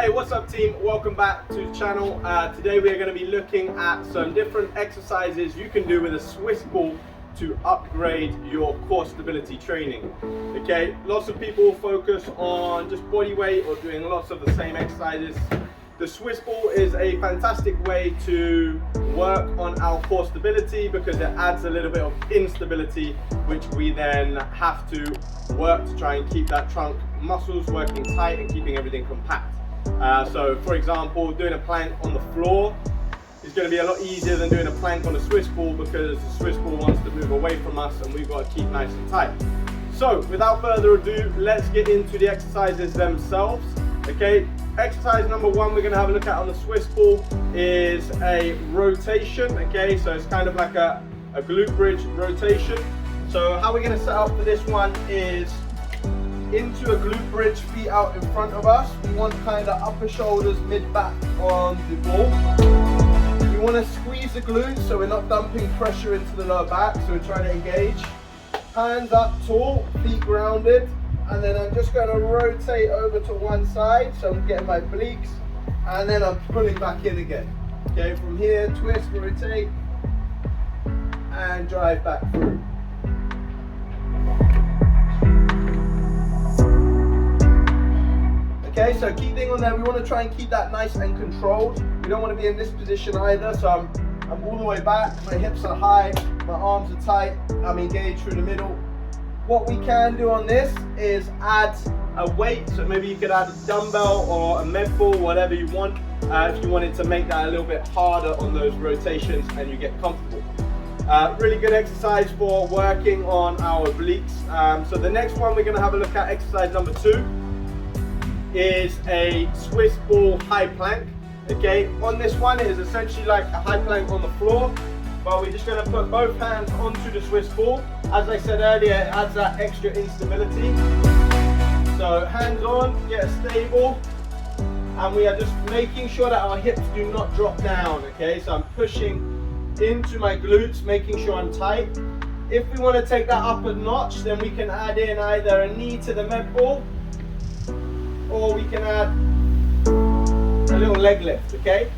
Hey, what's up team? Welcome back to the channel. Today we are going to be looking at some different exercises you can do with a Swiss ball to upgrade your core stability training. Okay, lots of people focus on just body weight or doing lots of the same exercises. The Swiss ball is a fantastic way to work on our core stability because it adds a little bit of instability, which we then have to work to try and keep that trunk muscles working tight and keeping everything compact. So for example, doing a plank on the floor is going to be a lot easier than doing a plank on a Swiss ball because the Swiss ball wants to move away from us and we've got to keep nice and tight. So without further ado, let's get into the exercises themselves. Okay, exercise number one we're going to have a look at on the Swiss ball is a rotation. Okay, so it's kind of like a glute bridge rotation. So how we're going to set up for this one is into a glute bridge, feet out in front of us. We want kind of upper shoulders, mid back on the ball. We want to squeeze the glutes so we're not dumping pressure into the lower back, so we're trying to engage. Hands up tall, feet grounded, and then I'm just going to rotate over to one side, so I'm getting my obliques, and then I'm pulling back in again. Okay, from here, twist, rotate, and drive back through. Okay, so key thing on there, we want to try and keep that nice and controlled. We don't want to be in this position either, so I'm all the way back, my hips are high, my arms are tight, I'm engaged through the middle. What we can do on this is add a weight, so maybe you could add a dumbbell or a med ball, whatever you want, if you wanted to make that a little bit harder on those rotations and you get comfortable. Really good exercise for working on our obliques. So the next one we're going to have a look at, exercise number 2. Is a Swiss ball high plank. Okay, on this one it is essentially like a high plank on the floor, but we're just going to put both hands onto the Swiss ball. As I said earlier, it adds that extra instability. So hands on, get stable, and we are just making sure that our hips do not drop down. Okay, so I'm pushing into my glutes, making sure I'm tight. If we want to take that up a notch, then we can add in either a knee to the med ball, or we can add a little leg lift. Okay,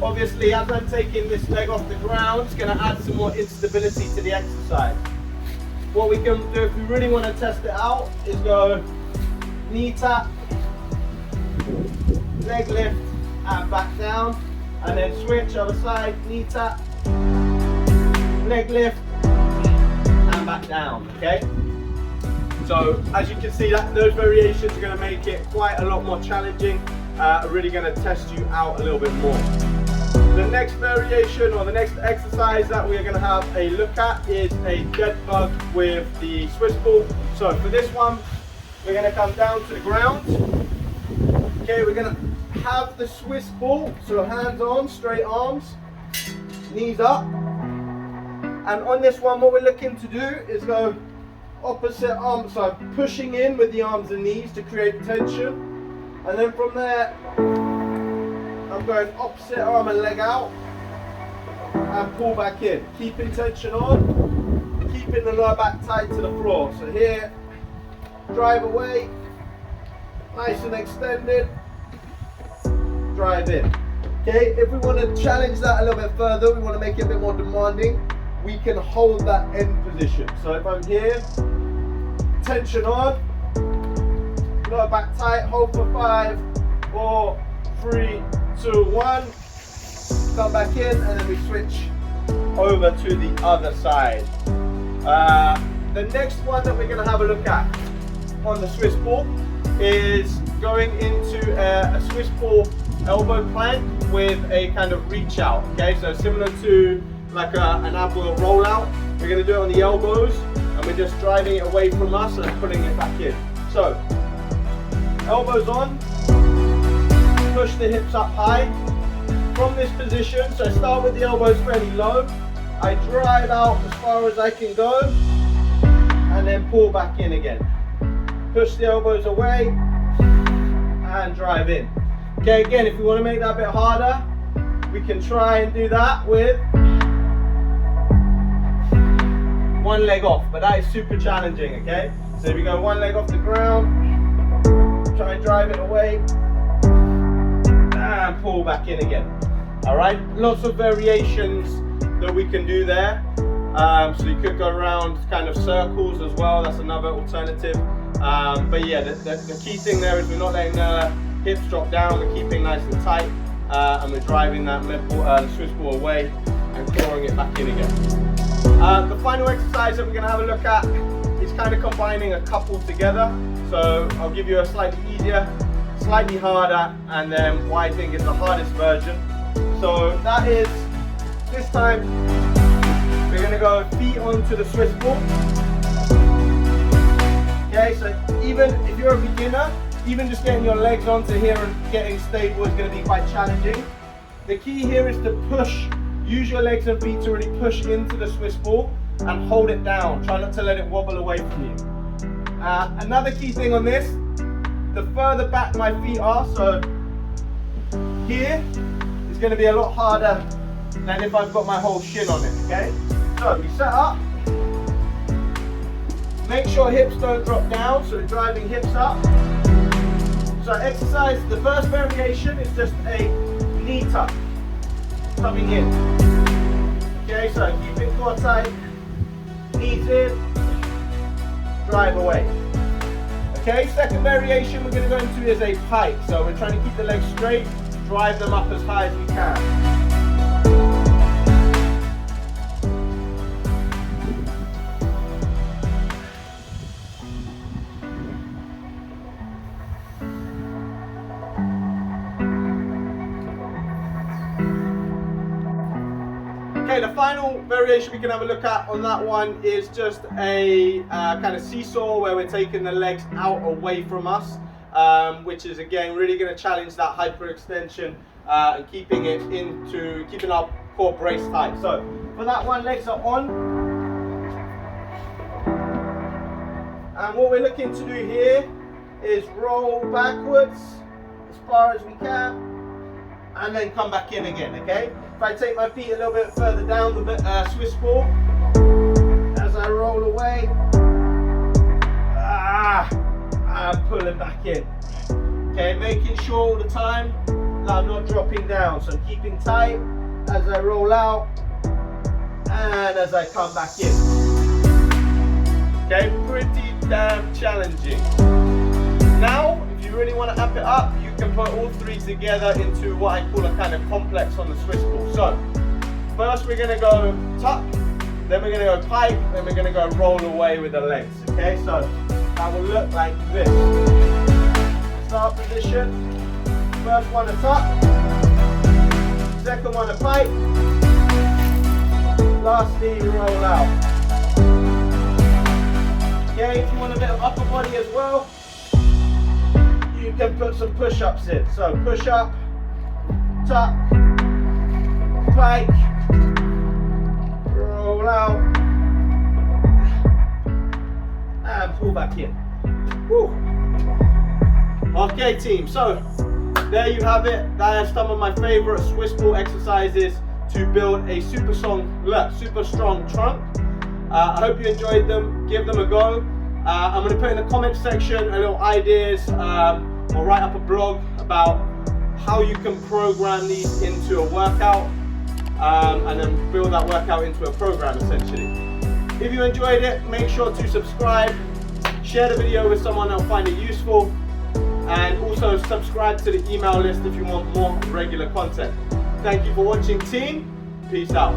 obviously as I'm taking this leg off the ground, it's going to add some more instability to the exercise. What we can do if we really want to test it out is go knee tap, leg lift, and back down, and then switch other side, knee tap, leg lift, and back down. Okay, so as you can see, those variations are going to make it quite a lot more challenging, really going to test you out a little bit more. The next variation or the next exercise that we're going to have a look at is a dead bug with the Swiss ball. So for this one, we're going to come down to the ground. Okay, we're going to have the Swiss ball, so hands on, straight arms, knees up. And on this one, what we're looking to do is go opposite arm, so I'm pushing in with the arms and knees to create tension, and then from there I'm going opposite arm and leg out and pull back in, keeping tension on, keeping the lower back tight to the floor. So here, drive away, nice and extended, drive in. Okay, if we want to challenge that a little bit further, we want to make it a bit more demanding, we can hold that end position. So if I'm here, tension on, lower back tight, hold for 5, 4, 3, 2, 1, come back in, and then we switch over to the other side. The next one that we're going to have a look at on the Swiss ball is going into a Swiss ball elbow plank with a kind of reach out. Okay, so similar to like an ab wheel rollout, we're going to do it on the elbows, and we're just driving it away from us and pulling it back in. So elbows on, push the hips up high. From this position, so I start with the elbows fairly low, I drive out as far as I can go, and then pull back in again. Push the elbows away, and drive in. Okay, again, if we want to make that a bit harder, we can try and do that with one leg off, but that is super challenging. Okay, so we go one leg off the ground, try and drive it away, and pull back in again. All right, lots of variations that we can do there. So you could go around kind of circles as well. That's another alternative. But yeah, the key thing there is we're not letting the hips drop down. We're keeping nice and tight, and we're driving that Swiss ball away and clawing it back in again. The final exercise that we're going to have a look at is kind of combining a couple together. So I'll give you a slightly easier, slightly harder, and then what I think is the hardest version. So that is, this time we're going to go feet onto the Swiss ball. Okay, so even if you're a beginner, even just getting your legs onto here and getting stable is going to be quite challenging. The key here is to push, use your legs and feet to really push into the Swiss ball and hold it down. Try not to let it wobble away from you. Another key thing on this, the further back my feet are, so here is going to be a lot harder than if I've got my whole shin on it, okay? So you set up, make sure hips don't drop down, so we're driving hips up. So exercise, the first variation is just a knee tuck, coming in. Okay, so keep it core tight, knees in, drive away. Okay, second variation we're going to go into is a pike. So we're trying to keep the legs straight, drive them up as high as we can. Okay, the final variation we can have a look at on that one is just a kind of seesaw where we're taking the legs out away from us, which is again really going to challenge that hyperextension and keeping our core brace tight. So for that one, legs are on, and what we're looking to do here is roll backwards as far as we can and then come back in again. Okay, if I take my feet a little bit further down the Swiss ball, as I roll away, I'm pulling back in. Okay, making sure all the time that I'm not dropping down. So I'm keeping tight as I roll out and as I come back in. Okay, pretty damn challenging. Now, if you really want to amp it up, you can put all three together into what I call a kind of complex on the Swiss ball. So first we're going to go tuck, then we're going to go pike, then we're going to go roll away with the legs. Okay, so that will look like this. Start position, first one a tuck, second one a pike, lastly roll out. Okay, if you want a bit of upper body as well, you can put some push-ups in. So push up, tuck, pike, roll out, and pull back in. Woo. Okay team, so there you have it. That is some of my favorite Swiss ball exercises to build a super strong trunk. I hope you enjoyed them. Give them a go. I'm going to put in the comment section a little ideas or write up a blog about how you can program these into a workout and then build that workout into a program essentially. If you enjoyed it, make sure to subscribe, share the video with someone that will find it useful, and also subscribe to the email list if you want more regular content. Thank you for watching team. Peace out.